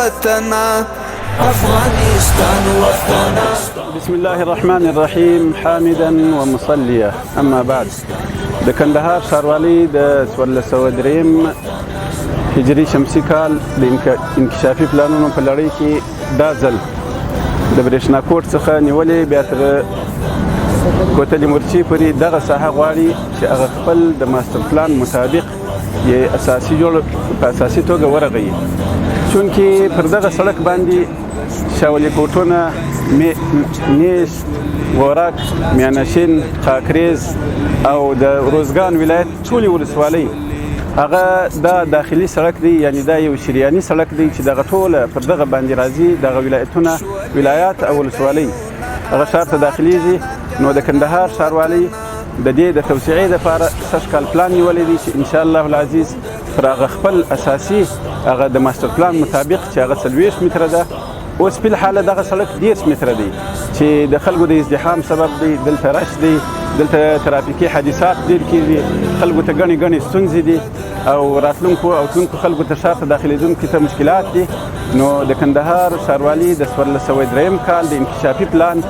وطنا افغانستان وطنا. بسم الله الرحمن الرحیم حامدا ومصلیا. اما بعد، د کندهار ښاروالۍ د 1403 هجري شمسي کال د انکشافي پلانونو په لړۍ کې دا ځل د برېښنا کوټ څخه نیولې بیا تر کوتلې مرچي پورې دغه ساحه غواړي چې هغه خپل د ماستر پلان مطابق یې اساسي جوړ په اساسي توګه ورغوي، چونکې پر دغه سړک باندې شاولي کوټونه، نیش، غورک، میانشین، خاکریز او د روزګان ولایت ټولې ولسوالۍ هغه دا داخلي سړک دی، یعنی دا یو شریاني سړک دی چې دغه ټوله پر دغه باندې راځي. دغه ولایتونه، ولایات او ولسوالۍ هغه ښار ته داخلیږي. نو د کندهار ښاروالۍ د دې د توسعې دپاره سږ کال پلان نیولی دی چې انشاءالله العزیز پر هغه خپل اساسي هغه د ماستر پلان مطابق چې هغه 40 متره ده، اوس په حاله دغه سړک 10 متره دی چې د خلکو د ازدحام سبب دی. دلته رش دی، دلته ترافیکي حادثات ډېر کېږي، خلکو ته ګڼې ستونزې دي او راتلونکو او تلونکو خلکو ته ښار ته داخلېدونکو ته مشکلات دي. نو د کندهار ښاروالي د 1403 کال د انکشافي پلان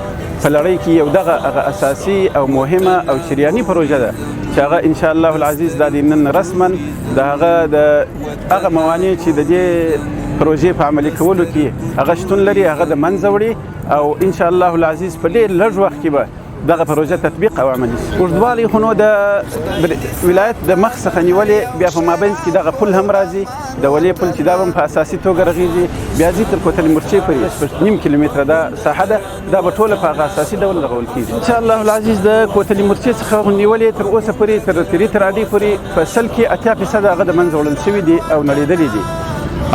په لړۍ کې یو دغه اساسي او مهمه او شریاني پروژه ده چې هغه انشاءالله العزیز دا د نن رسما د هغه موانع چې د دې پروژې په عملي کولو کې هغه شتون لري هغه د منځه وړي او انشاءالله العزیز په ډېر لږ وخت کې به دغه پروژه تطبیق او عملي شي. اوږدوالی خو نو د ولایت د مخ څخه نیولې، بیا په مابینځ کې دغه پل هم راځي، د ولې پل چې دا هم په اساسي توګه رغېږي، بیا ځي تر کوتلې مرچې پورې 9 کیلومتره دا ساحه ده، دا به ټوله په هغه اساسي ډول رغول کېږي. انشاءالله العزیز د کوتلې مرچې څخه نیولې تر اوسه پورې تر اډې پورې په 100 کې 80% هغه د منځه وړل شوي دي او نړېدلي دي.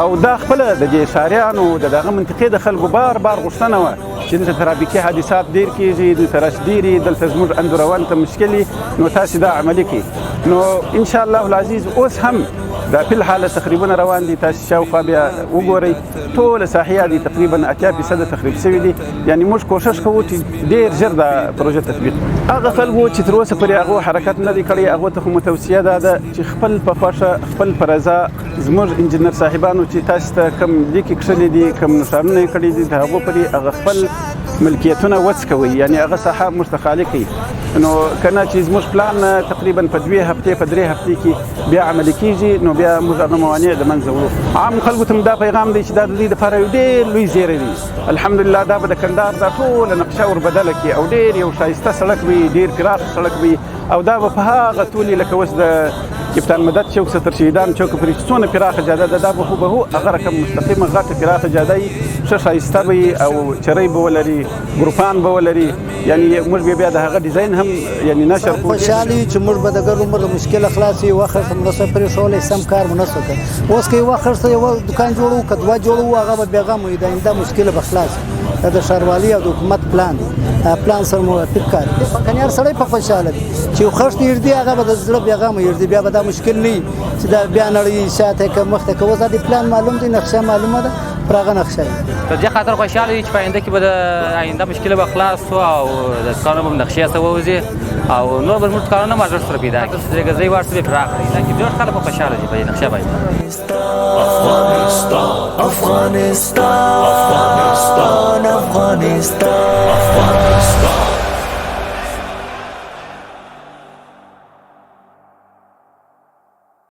او دا خپله د دې ښاریانو د دغه منطقې د خلکو بار غوښتنه وه چې دلته ترافیکي حادثات ډېر کېږي، دلته رش ډېر وي، دلته زموږ اندروان ته مشکل وي، نو تاسې دا عملي کړئ. نو انشاءالله العزیز اوس هم دا په حاله تقریبا روان دي. تاسې شاوخوا بیا وګورئ ټوله ساحې دي تقریبا 80% تخریب شوي دي. یعنی موږ کوشش کوو چې ډېر ژر دا پروژه تطبیق. هغه خلکو چې تر اوسه پورې هغو حرکت نه دی کړی، هغو ته خو مو توصیه دا ده چې خپل په خوښه، خپل په رضا زموږ انجینر صاحبانو چې تاسو ته کوم لیکې کښلي دي، کوم نښانونه یې کړي دي، د هغو پورې هغه خپل ملکیتونه وڅکوئ، یعنی هغه ساحه موږ ته خالي کړئ. نو کنه چې زموږ پلان تقریبا په 2 هفتې په 3 هفتې کې بیا عملي کېږي، نو بیا موږ هغه موانع د منځه وړو. عام خلکو ته دا پیغام دی چې دا د دې دپاره یو ډېر لوی زیری دی. الحمدلله دا به د کندهار دا ټوله نقشه وربدله کړي او ډېر یو ښایسته سړک وي، ډېر پراخ سړک وي او دا به په هغه طولي لکه اوس د کپتان مدد چوک ستر شهیدان چوک پورې چې څونه پراخه جاده ده، دا به هوبهو هغه رقم مستقیمه غټه پراخه جاده وي، ښه ښایسته به وي او چرۍ به ولري، ګروپان به ولري. یعنی موږ بیا د هغه ډیزاین هم یعنی نشر کوو. خوشحاله یو چې موږ به د ګډ عمر له مشکله خلاص یو وخت مرسته پرېښولی، سم کار مو نه شو کړی. اوس که یو وخت یو دوکان جوړوو که 2 جوړوو، هغه به بېغمه وي، دا مشکله به خلاص. دا د ښاروالي او د حکومت پلان دی، پلان سره موافق کار دی. کنیار سړی په خوشحاله دی چې یو خښت یږدي، هغه به د زړه بېغمه یږدي، بیا به دا مشکل نه وي چې دا بیا نړۍ شاته که مخته که. اوس دا د پلان معلوم دی، نقشه معلومه ده، پر هغه نقشه یې په دې خاطر خوشحاله یو چې په آینده کې به د آینده مشکله به خلاص شو او د کارونه به نقشې ته ووځي او نور به زموږ کارونه ماژر سره پیدا کړي چې د ځای وار سره پراخ کړي، تاکي ډېر خلک به خوشحاله دي په دې نقشه باندې. افغانستان